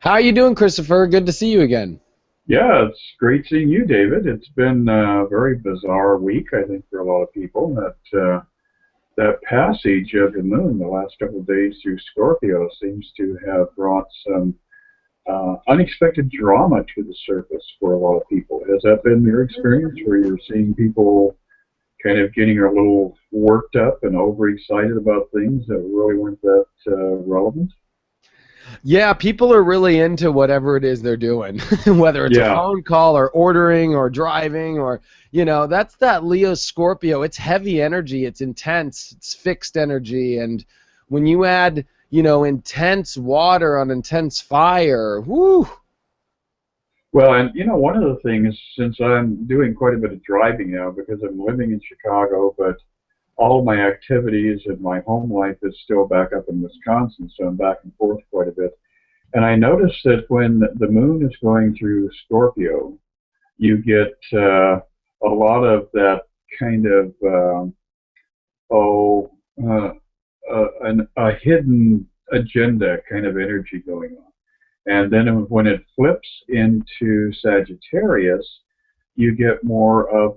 How are you doing, Christopher? Good to see you again. Yeah, it's great seeing you, David. It's been a very bizarre week, I think, for a lot of people. That passage of the moon the last couple of days through Scorpio seems to have brought some unexpected drama to the surface for a lot of people. Has that been your experience, where you're seeing people kind of getting a little worked up and overexcited about things that really weren't that relevant? Yeah, people are really into whatever it is they're doing, whether it's a Yeah. phone call or ordering or driving or, that's that Leo Scorpio. It's heavy energy, it's intense, it's fixed energy. And when you add, intense water on intense fire, whoo. Well, and one of the things, since I'm doing quite a bit of driving now because I'm living in Chicago, but all of my activities and my home life is still back up in Wisconsin, so I'm back and forth quite a bit. And I noticed that when the moon is going through Scorpio, you get a lot of that kind of, oh, a hidden agenda kind of energy going on. And then when it flips into Sagittarius, you get more of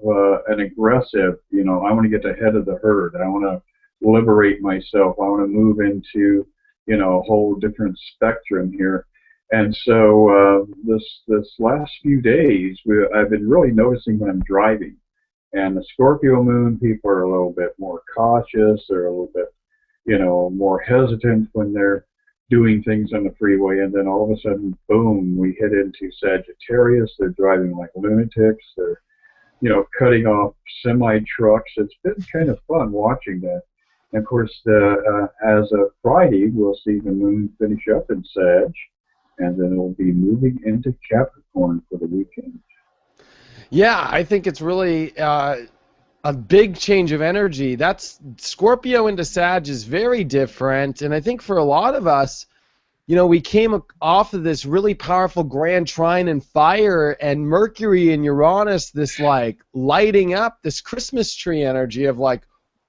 an aggressive, I want to get ahead of the herd. I want to liberate myself. I want to move into, a whole different spectrum here. And so this last few days, I've been really noticing when I'm driving. And the Scorpio moon, people are a little bit more cautious. They're a little bit, more hesitant when they're doing things on the freeway, and then all of a sudden, boom, we hit into Sagittarius. They're driving like lunatics. They're, cutting off semi trucks. It's been kind of fun watching that. And of course, as of Friday, we'll see the moon finish up in Sag, and then it'll be moving into Capricorn for the weekend. Yeah, I think it's really a big change of energy. That's Scorpio into Sag is very different, and I think for a lot of us, we came off of this really powerful grand trine and fire, and Mercury and Uranus, this like lighting up, this Christmas tree energy of like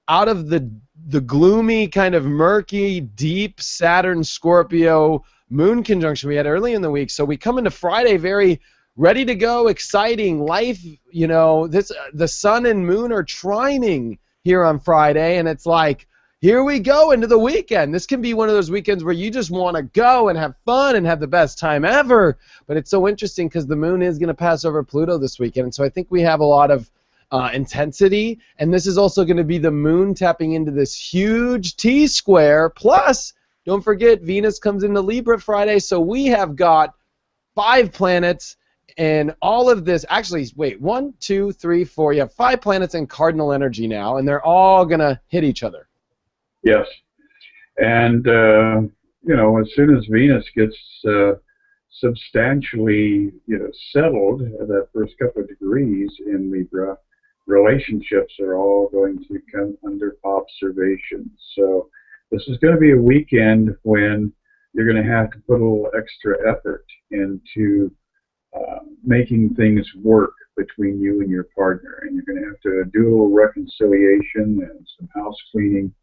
out of the gloomy kind of murky, deep Saturn Scorpio moon conjunction we had early in the week. So we come into Friday very ready to go, exciting life. The sun and moon are trining here on Friday, and it's like, here we go into the weekend. This can be one of those weekends where you just want to go and have fun and have the best time ever. But it's so interesting because the moon is going to pass over Pluto this weekend, and so I think we have a lot of intensity, and this is also going to be the moon tapping into this huge T-square. Plus, don't forget, Venus comes into Libra Friday, so we have got 5 planets. And all of this, actually, wait, 1, 2, 3, 4. You have 5 planets in cardinal energy now, and they're all going to hit each other. Yes. And, as soon as Venus gets substantially, settled at that first couple of degrees in Libra, relationships are all going to come under observation. So this is going to be a weekend when you're going to have to put a little extra effort into making things work between you and your partner, and you're going to have to do a little reconciliation and some house cleaning.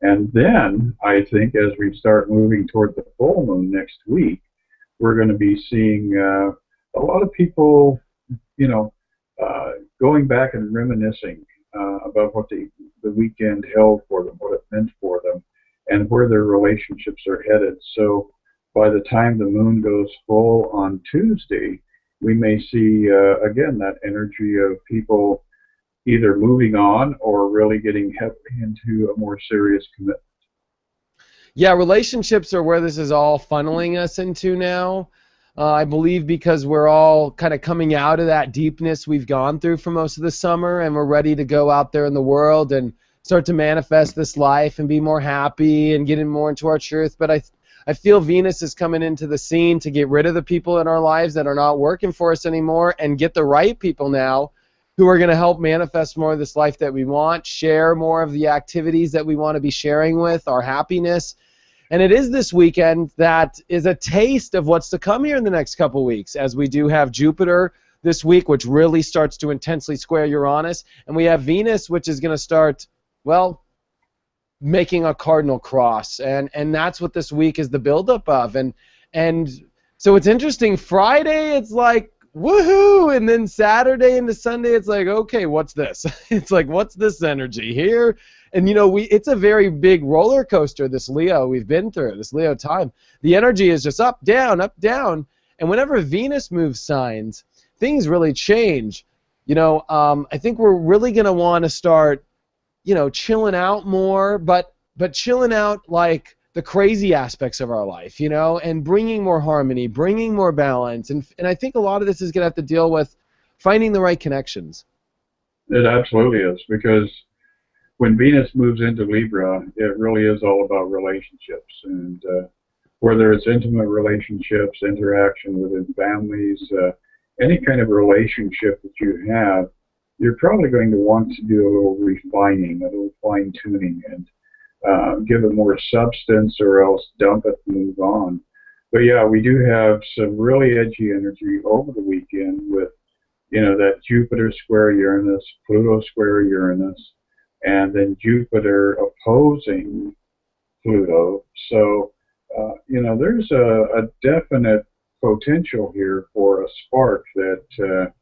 And then I think as we start moving toward the full moon next week, we're going to be seeing a lot of people, going back and reminiscing about what the weekend held for them, what it meant for them, and where their relationships are headed. So by the time the moon goes full on Tuesday, we may see, again, that energy of people either moving on or really getting heavily into a more serious commitment. Yeah, relationships are where this is all funneling us into now. I believe because we're all kind of coming out of that deepness we've gone through for most of the summer, and we're ready to go out there in the world and start to manifest this life and be more happy and get in more into our truth. But I feel Venus is coming into the scene to get rid of the people in our lives that are not working for us anymore and get the right people now who are going to help manifest more of this life that we want, share more of the activities that we want to be sharing with, our happiness. And it is this weekend that is a taste of what's to come here in the next couple weeks, as we do have Jupiter this week, which really starts to intensely square Uranus, and we have Venus, which is going to start, well, making a cardinal cross, and that's what this week is the buildup of. And So it's interesting. Friday, it's like woohoo, and then Saturday into Sunday, it's like, okay, what's this? It's like, what's this energy here? And it's a very big roller coaster. This Leo we've been through, this Leo time. The energy is just up, down, and whenever Venus moves signs, things really change. I think we're really gonna want to start, chilling out more, but chilling out like the crazy aspects of our life, and bringing more harmony, bringing more balance. And I think a lot of this is going to have to deal with finding the right connections. It absolutely is, because when Venus moves into Libra, it really is all about relationships. And whether it's intimate relationships, interaction within families, any kind of relationship that you have, you're probably going to want to do a little refining, a little fine-tuning, and give it more substance, or else dump it and move on. But yeah, we do have some really edgy energy over the weekend with, that Jupiter square Uranus, Pluto square Uranus, and then Jupiter opposing Pluto. So, there's a definite potential here for a spark that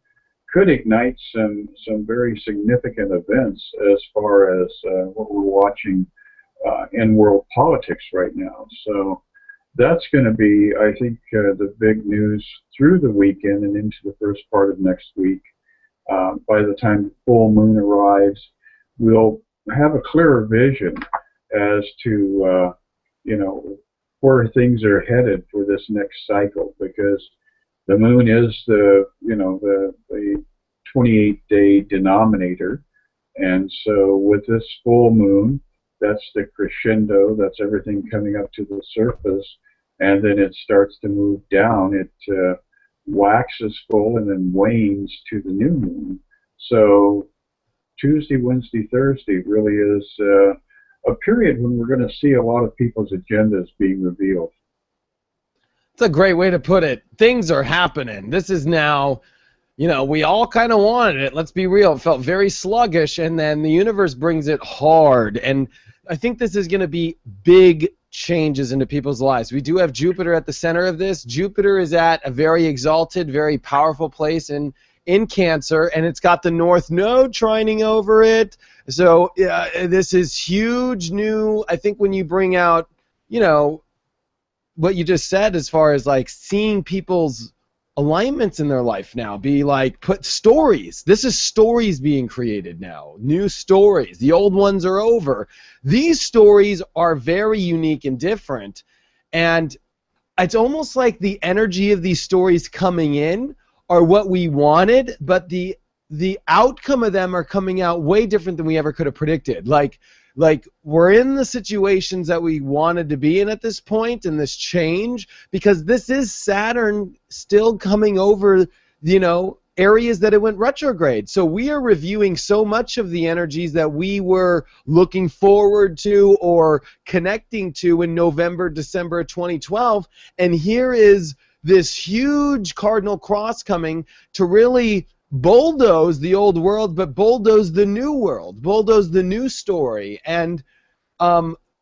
could ignite some very significant events as far as what we're watching in world politics right now. So that's going to be, I think, the big news through the weekend and into the first part of next week. By the time the full moon arrives, we'll have a clearer vision as to, where things are headed for this next cycle, because the moon is the 28-day denominator. And so with this full moon, that's the crescendo, that's everything coming up to the surface, and then it starts to move down. It waxes full and then wanes to the new moon. So Tuesday, Wednesday, Thursday really is a period when we're going to see a lot of people's agendas being revealed. It's a great way to put it. Things are happening. This is now, we all kind of wanted it. Let's be real. It felt very sluggish, and then the universe brings it hard. And I think this is going to be big changes into people's lives. We do have Jupiter at the center of this. Jupiter is at a very exalted, very powerful place in Cancer, and it's got the North Node trining over it. So this is huge new. I think when you bring out, what you just said as far as like seeing people's alignments in their life now be like, put stories. This is stories being created now. New stories. The old ones are over. These stories are very unique and different. And it's almost like the energy of these stories coming in are what we wanted, but the outcome of them are coming out way different than we ever could have predicted. Like we're in the situations that we wanted to be in at this point, and this change, because this is Saturn still coming over, areas that it went retrograde. So we are reviewing so much of the energies that we were looking forward to or connecting to in November, December 2012, and here is this huge cardinal cross coming to really bulldoze the old world, but bulldoze the new world, bulldoze the new story. And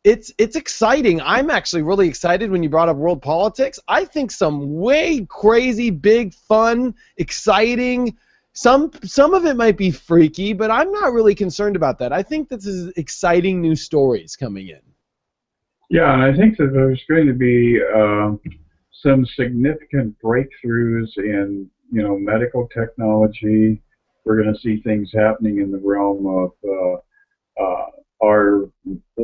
it's exciting. I'm actually really excited when you brought up world politics. I think some way crazy, big, fun, exciting. Some of it might be freaky, but I'm not really concerned about that. I think this is exciting new stories coming in. Yeah, and I think that there's going to be some significant breakthroughs in medical technology. We're going to see things happening in the realm of our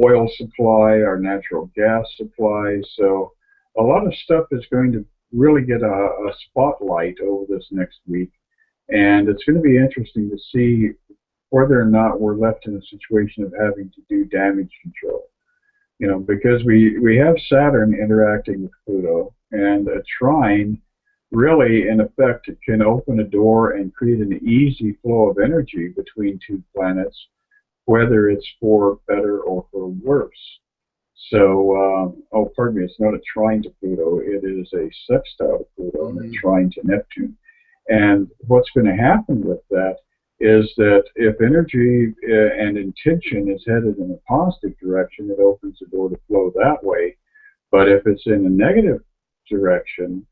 oil supply, our natural gas supply. So a lot of stuff is going to really get a spotlight over this next week. And it's going to be interesting to see whether or not we're left in a situation of having to do damage control. Because we have Saturn interacting with Pluto, and a trine really, in effect, it can open a door and create an easy flow of energy between two planets, whether it's for better or for worse. So, pardon me, it's not a trine to Pluto, it is a sextile to Pluto and a trine to Neptune. And what's going to happen with that is that if energy and intention is headed in a positive direction, it opens the door to flow that way. But if it's in a negative direction,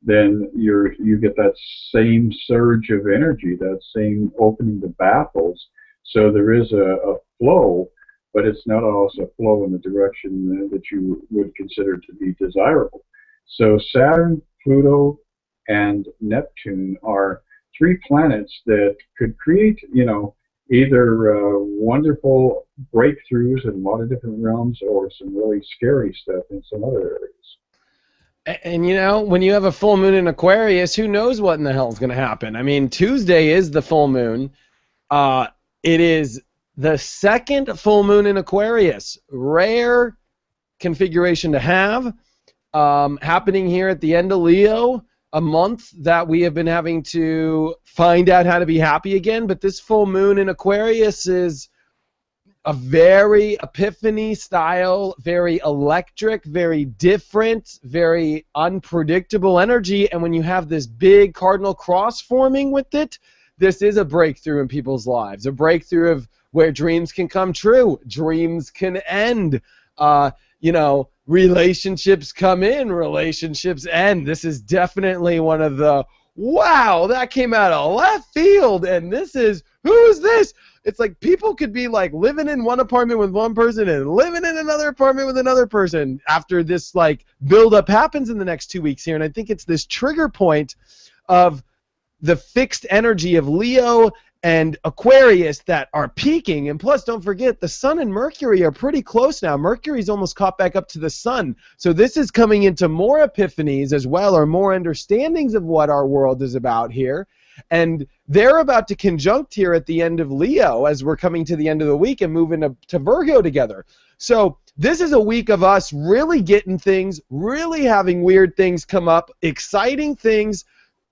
then you get that same surge of energy, that same opening the baffles. So there is a flow, but it's not always a flow in the direction that you would consider to be desirable. So Saturn, Pluto, and Neptune are three planets that could create, either wonderful breakthroughs in a lot of different realms or some really scary stuff in some other areas. And when you have a full moon in Aquarius, who knows what in the hell is going to happen? I mean, Tuesday is the full moon. It is the second full moon in Aquarius. Rare configuration to have. Happening here at the end of Leo, a month that we have been having to find out how to be happy again. But this full moon in Aquarius is a very epiphany style, very electric, very different, very unpredictable energy. And when you have this big cardinal cross forming with it, this is a breakthrough in people's lives, a breakthrough of where dreams can come true, dreams can end, relationships come in, relationships end. This is definitely one of the, wow, that came out of left field, and who's this? It's like people could be like living in one apartment with one person and living in another apartment with another person after this like buildup happens in the next 2 weeks here. And I think it's this trigger point of the fixed energy of Leo and Aquarius that are peaking. And plus, don't forget, the Sun and Mercury are pretty close now. Mercury's almost caught back up to the Sun. So this is coming into more epiphanies as well, or more understandings of what our world is about here. And they're about to conjunct here at the end of Leo as we're coming to the end of the week and moving to Virgo together. So this is a week of us really getting things, really having weird things come up, exciting things,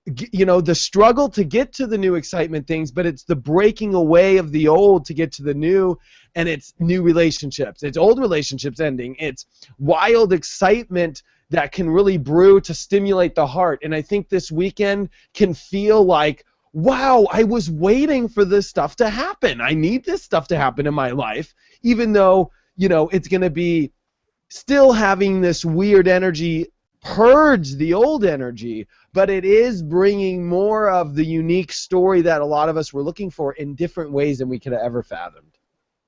the struggle to get to the new excitement things, but it's the breaking away of the old to get to the new, and it's new relationships. It's old relationships ending. It's wild excitement that can really brew to stimulate the heart. And I think this weekend can feel like, wow, I was waiting for this stuff to happen. I need this stuff to happen in my life, even though, it's going to be still having this weird energy purge the old energy, but it is bringing more of the unique story that a lot of us were looking for in different ways than we could have ever fathomed.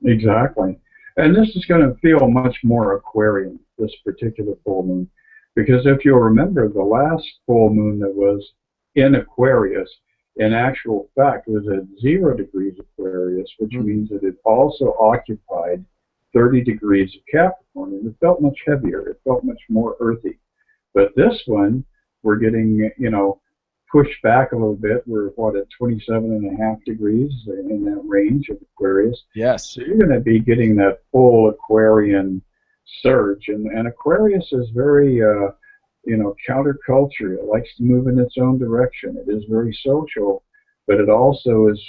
Exactly. And this is going to feel much more Aquarian, this particular full moon. Because if you'll remember, the last full moon that was in Aquarius, in actual fact, was at 0 degrees Aquarius, which means that it also occupied 30 degrees of Capricorn, and it felt much heavier. It felt much more earthy. But this one, we're getting, pushed back a little bit. We're, at 27.5 degrees in that range of Aquarius. Yes. So you're going to be getting that full Aquarian surge. And Aquarius is very, counterculture. It likes to move in its own direction. It is very social, but it also is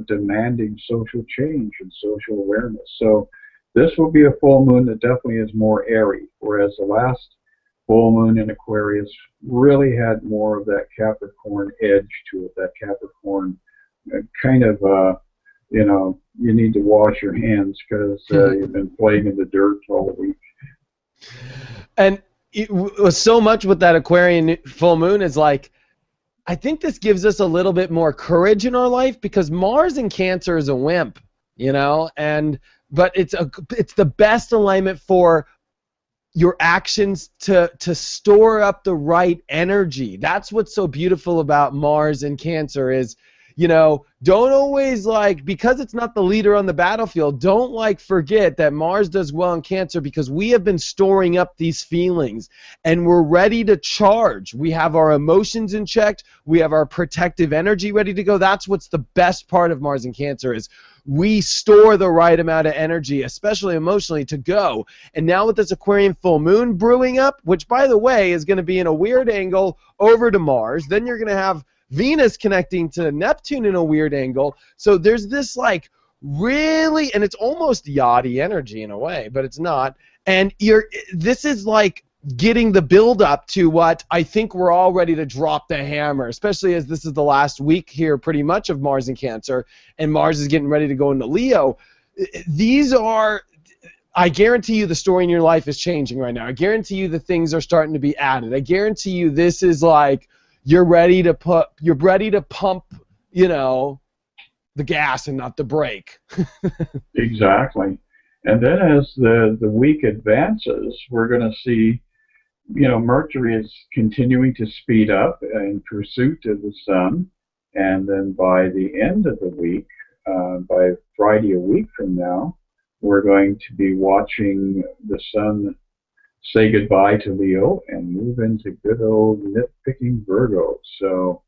demanding social change and social awareness. So this will be a full moon that definitely is more airy, whereas the last full moon in Aquarius really had more of that Capricorn edge to it, that Capricorn kind of, you need to wash your hands because you've been playing in the dirt all week. And so much with that Aquarian full moon is like, I think this gives us a little bit more courage in our life because Mars in Cancer is a wimp, but it's the best alignment for your actions to store up the right energy. That's what's so beautiful about Mars in Cancer is, don't always because it's not the leader on the battlefield, don't forget that Mars does well in Cancer because we have been storing up these feelings and we're ready to charge. We have our emotions in check. We have our protective energy ready to go. That's what's the best part of Mars in Cancer is we store the right amount of energy, especially emotionally, to go. And now with this Aquarian full moon brewing up, which by the way is going to be in a weird angle over to Mars, then you're going to have Venus connecting to Neptune in a weird angle. So there's this really, and it's almost yachty energy in a way, but it's not. And this is getting the build up to what I think we're all ready to drop the hammer, especially as this is the last week here pretty much of Mars in Cancer, and Mars is getting ready to go into Leo. I guarantee you the story in your life is changing right now. I guarantee you the things are starting to be added. I guarantee you this is you're ready to pump, you know, the gas and not the brake. Exactly. And then as the week advances, we're going to see, Mercury is continuing to speed up in pursuit of the sun. And then by the end of the week, by Friday a week from now, we're going to be watching the sun say goodbye to Leo and move into good old nitpicking Virgo. So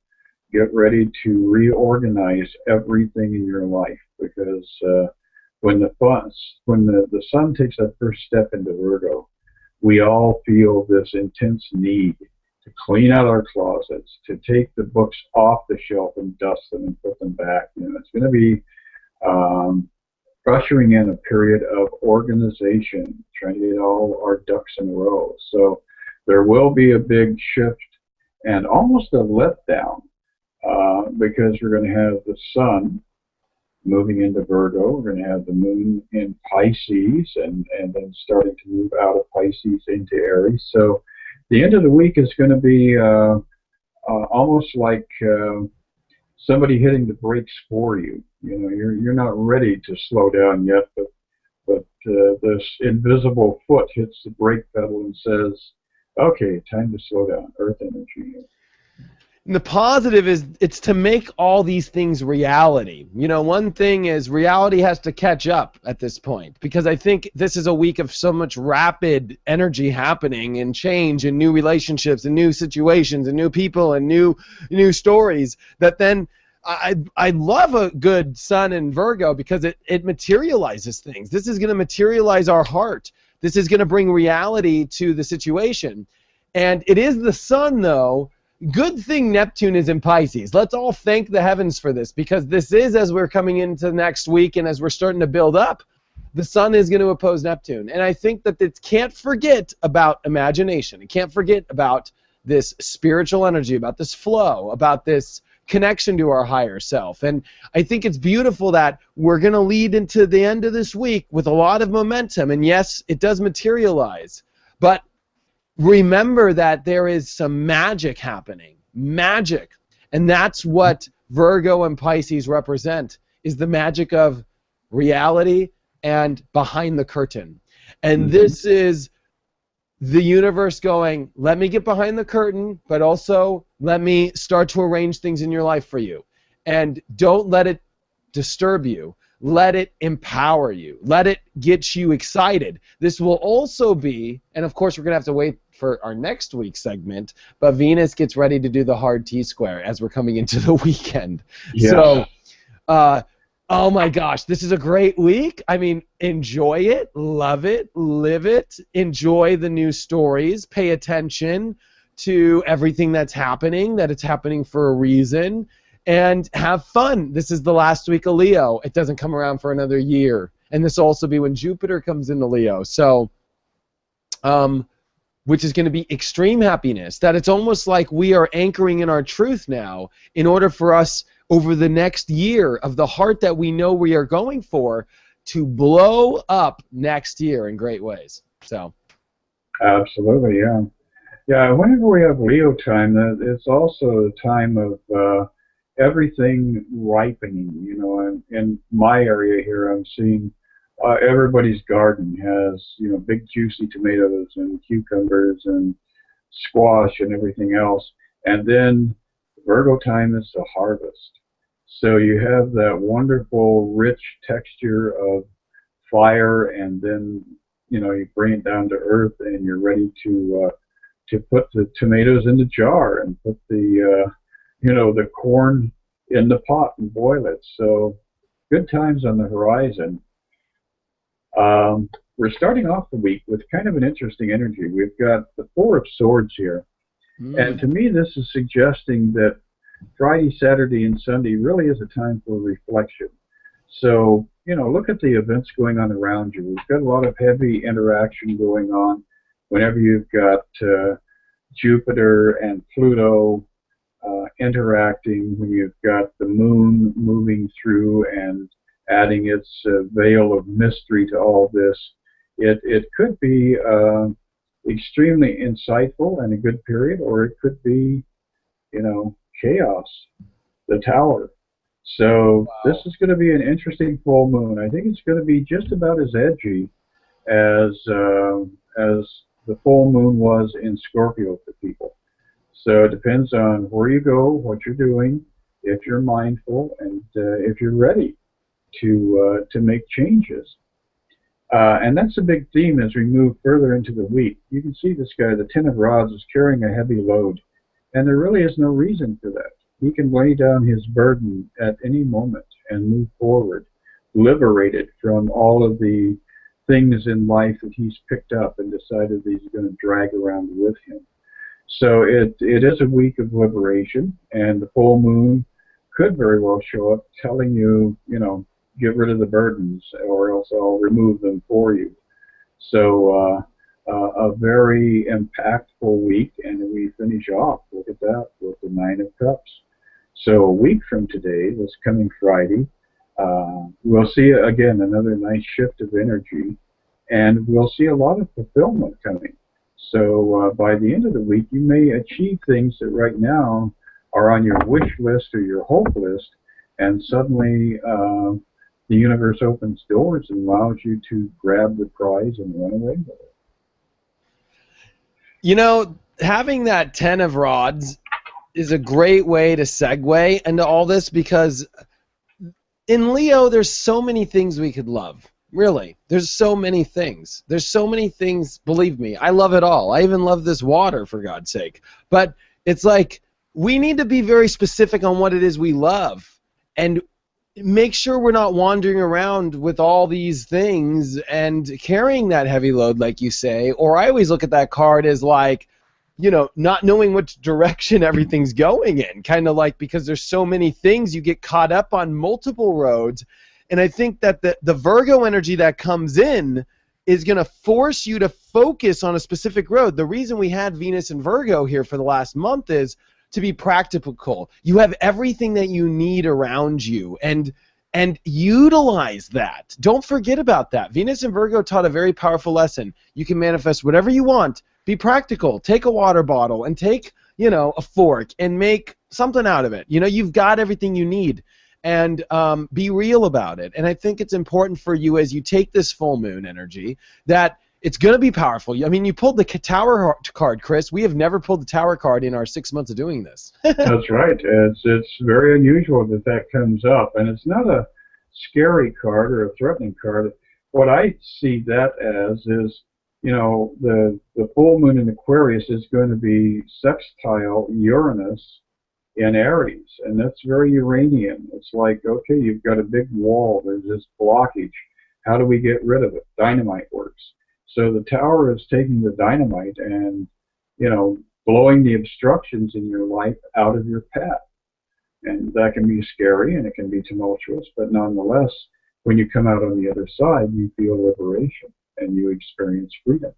get ready to reorganize everything in your life, because when the sun takes that first step into Virgo, we all feel this intense need to clean out our closets, to take the books off the shelf and dust them and put them back. It's going to be ushering in a period of organization, trying to get all our ducks in a row. So there will be a big shift and almost a letdown, because we're going to have the sun moving into Virgo. We're going to have the moon in Pisces, and then starting to move out of Pisces into Aries. So the end of the week is going to be almost like somebody hitting the brakes for you. You're not ready to slow down yet, but this invisible foot hits the brake pedal and says, "Okay, time to slow down." Earth energy. And the positive is it's to make all these things reality. One thing is reality has to catch up at this point, because I think this is a week of so much rapid energy happening and change and new relationships and new situations and new people and new stories, that then I love a good sun in Virgo, because it materializes things. This is going to materialize our heart. This is going to bring reality to the situation. And it is the sun, though. Good thing Neptune is in Pisces. Let's all thank the heavens for this, because this is, as we're coming into next week and as we're starting to build up, the sun is going to oppose Neptune. And I think that it can't forget about imagination. It can't forget about this spiritual energy, about this flow, about this connection to our higher self. And I think it's beautiful that we're going to lead into the end of this week with a lot of momentum. And yes, it does materialize. But remember that there is some magic happening. Magic. And that's what Virgo and Pisces represent, is the magic of reality and behind the curtain. And this is the universe going, let me get behind the curtain, but also let me start to arrange things in your life for you. And don't let it disturb you. Let it empower you. Let it get you excited. This will also be, and of course we're going to have to wait for our next week's segment, but Venus gets ready to do the hard T-square as we're coming into the weekend. Yeah. So, oh my gosh, this is a great week. I mean, enjoy it, love it, live it, enjoy the new stories, pay attention to everything that's happening, that it's happening for a reason, and have fun. This is the last week of Leo. It doesn't come around for another year. And this will also be when Jupiter comes into Leo. So, which is going to be extreme happiness, that it's almost like we are anchoring in our truth now in order for us over the next year of the heart that we know we are going for to blow up next year in great ways. So, absolutely, yeah. Yeah, whenever we have Leo time, it's also a time of everything ripening. And in my area here, I'm seeing everybody's garden has, big juicy tomatoes and cucumbers and squash and everything else. And then Virgo time is the harvest. So you have that wonderful, rich texture of fire, and then, you bring it down to earth, and you're ready to put the tomatoes in the jar and put the, the corn in the pot and boil it. So good times on the horizon. We're starting off the week with kind of an interesting energy. We've got the Four of Swords here. And to me, this is suggesting that Friday, Saturday, and Sunday really is a time for reflection. So, look at the events going on around you. We've got a lot of heavy interaction going on whenever you've got Jupiter and Pluto interacting, when you've got the moon moving through and adding its veil of mystery to all this. It could be extremely insightful and a good period, or it could be chaos, the tower. So this is going to be an interesting full moon. I think it's going to be just about as edgy as the full moon was in Scorpio for people. So it depends on where you go, what you're doing, if you're mindful, and if you're ready to make changes. And that's a big theme as we move further into the week. You can see this guy, the Ten of Rods, is carrying a heavy load, and there really is no reason for that. He can lay down his burden at any moment and move forward, liberated from all of the things in life that he's picked up and decided that he's going to drag around with him. So it is a week of liberation, and the full moon could very well show up telling you, get rid of the burdens or else I'll remove them for you. So a very impactful week, and we finish off, look at that, with the Nine of Cups. So a week from today, this coming Friday, we'll see, again, another nice shift of energy, and we'll see a lot of fulfillment coming. So by the end of the week, you may achieve things that right now are on your wish list or your hope list, and suddenly the universe opens doors and allows you to grab the prize and run away with it. Having that Ten of Rods is a great way to segue into all this, because in Leo, there's so many things we could love. Really, there's so many things. There's so many things, believe me. I love it all. I even love this water, for God's sake. But it's like we need to be very specific on what it is we love and make sure we're not wandering around with all these things and carrying that heavy load, like you say. Or I always look at that card as like, not knowing which direction everything's going in. Kind of like, because there's so many things, you get caught up on multiple roads. And I think that the Virgo energy that comes in is going to force you to focus on a specific road. The reason we had Venus and Virgo here for the last month is to be practical. You have everything that you need around you, and utilize that. Don't forget about that. Venus and Virgo taught a very powerful lesson. You can manifest whatever you want. Be practical. Take a water bottle and take, a fork and make something out of it. You've got everything you need. And be real about it. And I think it's important for you as you take this full moon energy that it's going to be powerful. I mean, you pulled the Tower card, Chris. We have never pulled the Tower card in our 6 months of doing this. That's right. It's very unusual that comes up. And it's not a scary card or a threatening card. What I see that as is, the full moon in Aquarius is going to be sextile Uranus in Aries, and that's very Uranian. It's like, okay, you've got a big wall, there's this blockage. How do we get rid of it? Dynamite works. So the Tower is taking the dynamite and, blowing the obstructions in your life out of your path. And that can be scary and it can be tumultuous, but nonetheless, when you come out on the other side, you feel liberation and you experience freedom.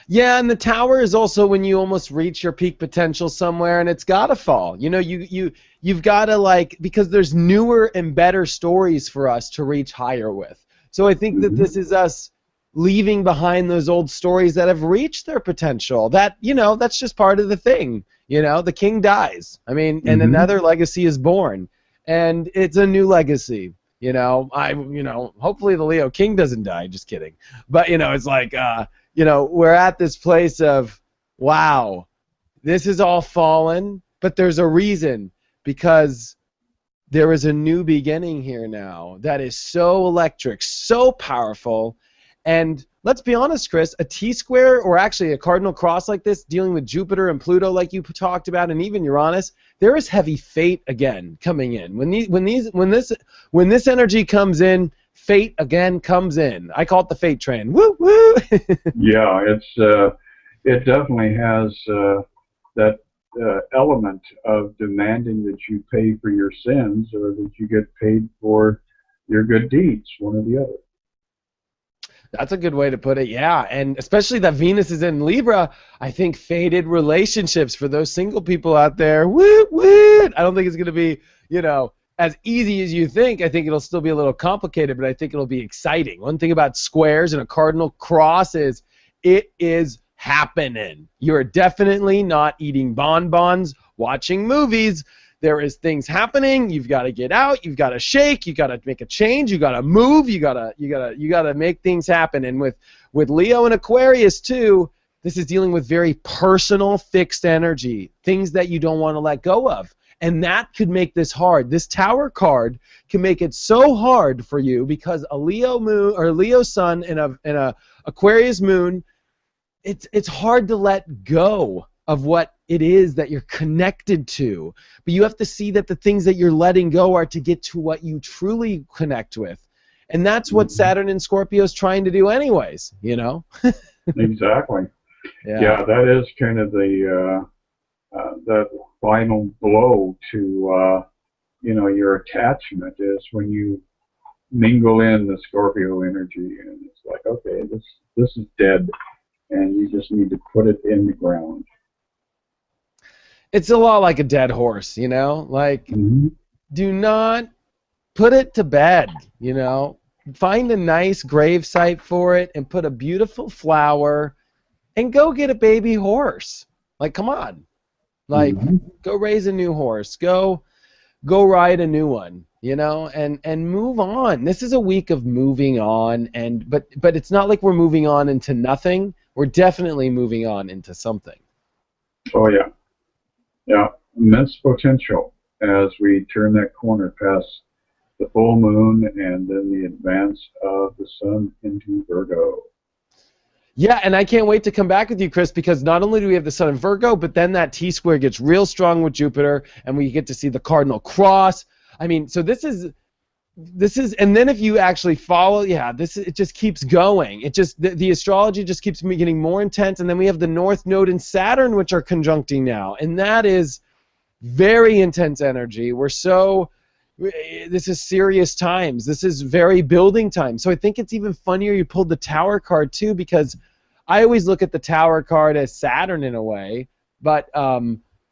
Yeah, and the Tower is also when you almost reach your peak potential somewhere, and it's got to fall. You've got to, because there's newer and better stories for us to reach higher with. So I think that this is us leaving behind those old stories that have reached their potential. That, that's just part of the thing. The king dies. I mean, and another legacy is born, and it's a new legacy. Hopefully the Leo king doesn't die. Just kidding. But, it's like, we're at this place of, wow, this is all fallen, but there's a reason, because there is a new beginning here now that is so electric, so powerful. And let's be honest, Chris, a T-square, or actually a cardinal cross like this, dealing with Jupiter and Pluto like you talked about, and even Uranus, there is heavy fate again coming in. When this energy comes in, fate again comes in. I call it the fate train. Woo woo. Yeah, it definitely has that element of demanding that you pay for your sins or that you get paid for your good deeds, one or the other. That's a good way to put it, yeah. And especially that Venus is in Libra, I think fated relationships for those single people out there. Woo woo. I don't think it's going to be, as easy as you think. I think it'll still be a little complicated, but I think it'll be exciting. One thing about squares and a cardinal cross is it is happening. You're definitely not eating bonbons, watching movies. There is things happening. You've got to get out. You've got to shake. You got to make a change. You got to move. You got to make things happen. And with Leo and Aquarius too, this is dealing with very personal, fixed energy, things that you don't want to let go of. And that could make this hard. This Tower card can make it so hard for you because a Leo moon or Leo sun and a Aquarius moon, it's hard to let go of what it is that you're connected to. But you have to see that the things that you're letting go are to get to what you truly connect with. And that's what Saturn and Scorpio is trying to do anyways, you know? Exactly. Yeah, that is kind of the that final blow to your attachment is when you mingle in the Scorpio energy, and it's like, okay, this is dead, and you just need to put it in the ground. It's a lot like a dead horse, you know? Like, do not put it to bed, you know? Find a nice grave site for it and put a beautiful flower and go get a baby horse. Like, come on. Like, go raise a new horse. Go ride a new one, you know, and move on. This is a week of moving on, but it's not like we're moving on into nothing. We're definitely moving on into something. Oh, yeah. Yeah, immense potential as we turn that corner past the full moon and then the advance of the sun into Virgo. Yeah, and I can't wait to come back with you, Chris, because not only do we have the sun in Virgo, but then that T-square gets real strong with Jupiter, and we get to see the Cardinal cross. I mean, so this is, and then if you actually follow, it just keeps going. It just, the astrology just keeps getting more intense, and then we have the North Node and Saturn, which are conjuncting now, and that is very intense energy. This is serious times. This is very building time. So I think it's even funnier you pulled the Tower card too, because I always look at the Tower card as Saturn in a way, but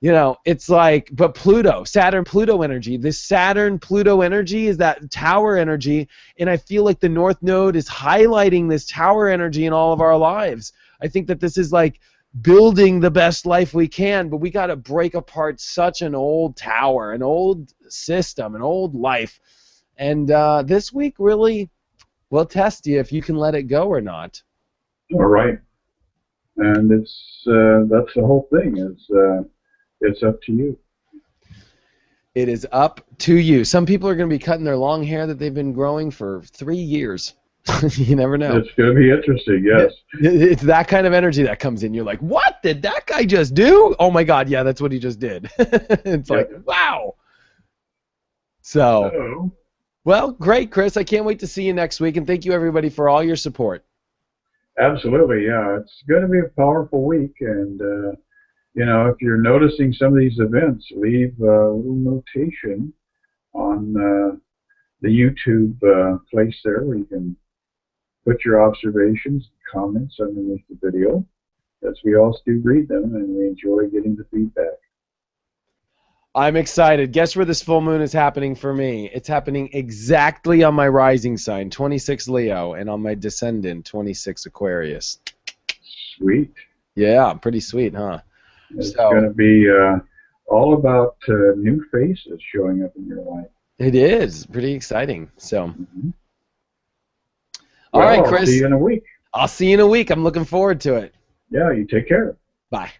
it's like, but Pluto, Saturn-Pluto energy. This Saturn-Pluto energy is that Tower energy, and I feel like the North Node is highlighting this Tower energy in all of our lives. I think that this is like building the best life we can, but we got to break apart such an old tower, an old system, an old life. And this week really will test you if you can let it go or not. All right. And that's the whole thing. It's up to you. It is up to you. Some people are going to be cutting their long hair that they've been growing for 3 years. You never know. It's going to be interesting, yes. It's that kind of energy that comes in. You're like, what did that guy just do? Oh, my God, yeah, that's what he just did. It's like, wow. So, well, great, Chris. I can't wait to see you next week, and thank you, everybody, for all your support. Absolutely, yeah. It's going to be a powerful week, and, if you're noticing some of these events, leave a little notation on the YouTube place there where you can put your observations, comments underneath the video, as we also do read them, and we enjoy getting the feedback. I'm excited. Guess where this full moon is happening for me? It's happening exactly on my rising sign, 26 Leo, and on my descendant, 26 Aquarius. Sweet. Yeah, pretty sweet, huh? It's going to be all about new faces showing up in your life. It is pretty exciting. So, All right, Chris. I'll see you in a week. I'll see you in a week. I'm looking forward to it. Yeah, you take care. Bye.